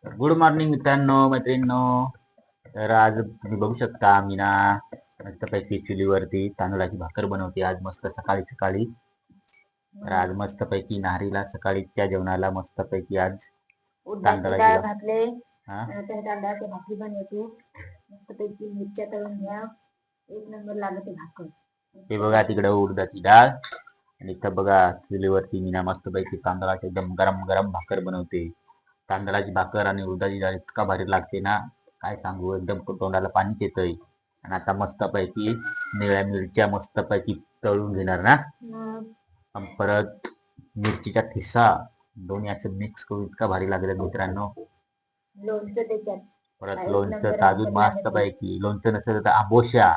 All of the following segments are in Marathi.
गुड मॉर्निंग मित्रांनो, मैत्रिणींनो. तर आज तुम्ही बघू शकता मीना मस्तपैकी चुलीवरती तांदळाची भाकर बनवते आज मस्त सकाळी सकाळी. तर आज मस्तपैकी नाहरीला सकाळीच्या जेवणाला मस्तपैकी आज उडदाची तांदळाची डाळ भाकर. घातले हा त्या तांदळाची भाकरी बनवतो. मस्तपैकी मिरच्या तळून घ्या, एक नंबर लागते भाकर. हे बघा तिकडे उडदाची डाळ आणि इथं बघा चुलीवरती मीना मस्तपैकी तांदळाची एकदम गरम गरम भाकर बनवते. तांदळाची भाकर आणि उडदाची डाळ इतका भारी लागते ना, काय सांगू, एकदम तोंडाला पाणीच येतंय. आणि आता मस्तपैकी निळ्या मिरच्या मस्तपैकी तळून घेणार ना, आणि परत मिरचीचा ठिसा दोन्ही असं मिक्स करून इतका भारी लागेल मित्रांनो. लोणचं त्याच्यात परत एक लोणचं नंबर ताजून भाकर लागते. मस्तपैकी. लोणचं नसेल तर आंबोश्या.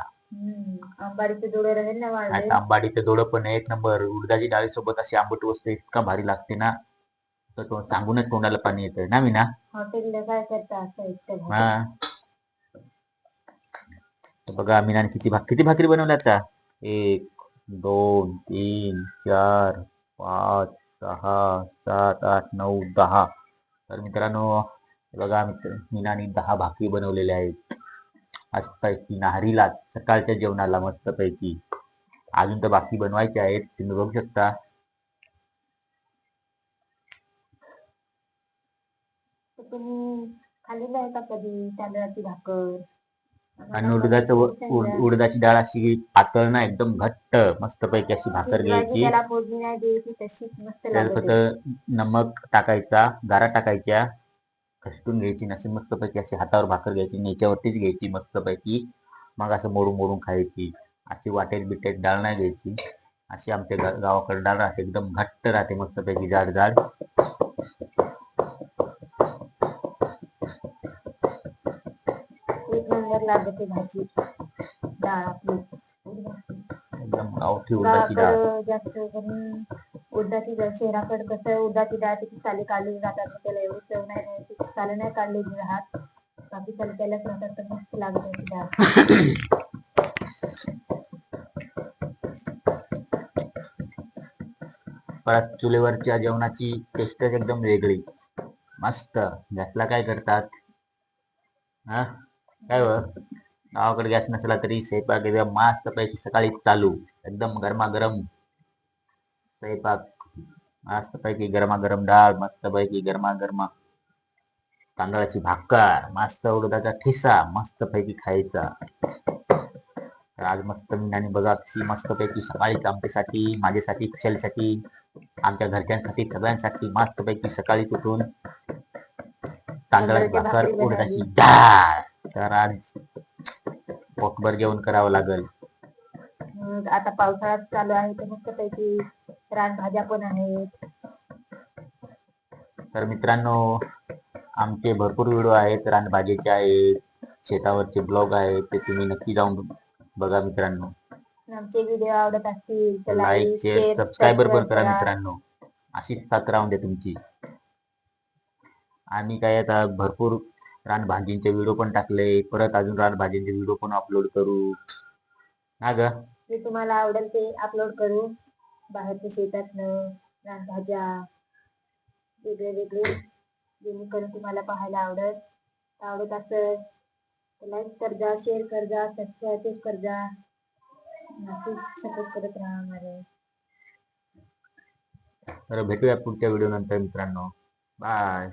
आंबाडीचे डोळे राहील ना वाळले. आता आंबाडीचं दोडं पण एक नंबर. उडदाची डाळीसोबत अशी आंबट वस्तू इतका भारी लागते ना, तर तो सांगूनच तोंडाला पाणी येतंय ना मीना. हॉटेलला काय करता असं इतकं भाकर. हा तर बघा मीनाने किती भाकरी बनवल्या आता. 1 2 3 4 5 6 7 8 9 10. तर मित्रांनो बघा मीनाने 10 भाकरी बनवलेल्या आहेत मस्तपैकी नाहरीला सकाळच्या जेवणाला मस्तपैकी. अजून तर बाकी बनवायचे आहेत, तुम्ही बघू शकता. तुम्ही खाल्ली नाही का कधी तांदळाची भाकर? आणि उडदाची डाळ अशी पातळ ना, एकदम घट्ट मस्तपैकी अशी भाकर घ्यायची. त्याला फोडणी नाही द्यायची, तशीच मस्त त्याला लागते. फक्त नमक टाकायचा, गारा टाकायच्या, खसटून घ्यायची नशी मस्तपैकी अशी हातावर भाकर घ्यायची, नेच्यावरतीच घ्यायची मस्तपैकी. मग असं मोडून मोडून खायची. अशी वाटेत बिटेत डाळ नाही घ्यायची. अशी आमच्या गावाकडे डाळ राहते, एकदम घट्ट राहते मस्तपैकी जाड जाड. एक नंबर लागते भाजी डाळ आपली. एकदम गावठी उडदाची डाळ. जास्त करून उडदाची डाळ. शहराकडे कसं उडदाची डाळ त्याची साली काढली जातात, त्याला एवढी चव नाही राहत. साली नाही काढलेली राहत, बाकी साली त्यालाच राहतात, तर मस्त लागते ती डाळ. परत चुलीवरच्या जेवणाची टेस्टच एकदम वेगळी मस्त. गॅसला काय करतात हा, काय गावाकडे गॅस नसला तरी स्वयंपाक एकदम मस्त पैकी सकाळी चालू, एकदम गरमागरम स्वयंपाक. मस्त पैकी गरमागरम डाळ, मस्त पैकी गरमागरम तांदळाची भाकर, मस्त उडदाचा ठिसा मस्त पैकी खायचा. तर आज मस्त मीनाने बघा कशी मस्त पैकी सकाळीच आमच्यासाठी, माझ्यासाठी, खुशालीसाठी, आमच्या घरच्यांसाठी, सगळ्यांसाठी मस्त पैकी सकाळी उठून तांदळाची भाकर उडदाची डाळ. तर आज पोटभर जेवण करावं लागेल. आता पावसाळ्यात चालू आहे, तर मस्त पैकी रानभाज्या पण आहेत. तर मित्रांनो आमचे भरपूर व्हिडिओ आहेत, रानभाजीचे आहेत, शेतावरचे ब्लॉग आहेत, ते तुम्ही नक्की जाऊन बघा मित्रांनो. आमचे व्हिडिओ आवडत असतील तर लाईक शेअर सबस्क्राईबर पण करा मित्रांनो. अशीच साथ राहून द्या तुमची. आम्ही काय आता भरपूर रानभाजींचे व्हिडिओ पण टाकले, परत अजून रानभाजींचे व्हिडिओ पण अपलोड करू ना ग. जे तुम्हाला आवडेल ते अपलोड करू. बाहेरच्या शेतातनं रानभाज्या वेगळे वेगळे, जेणेकरून तुम्हाला पाहायला आवडत असेल तर लाईक कर जा, शेअर कर जा, सबस्क्राईब कर जा. सपोर्ट करत राहा आम्हाला. तर भेटूया पुढच्या व्हिडिओ नंतर मित्रांनो. बाय.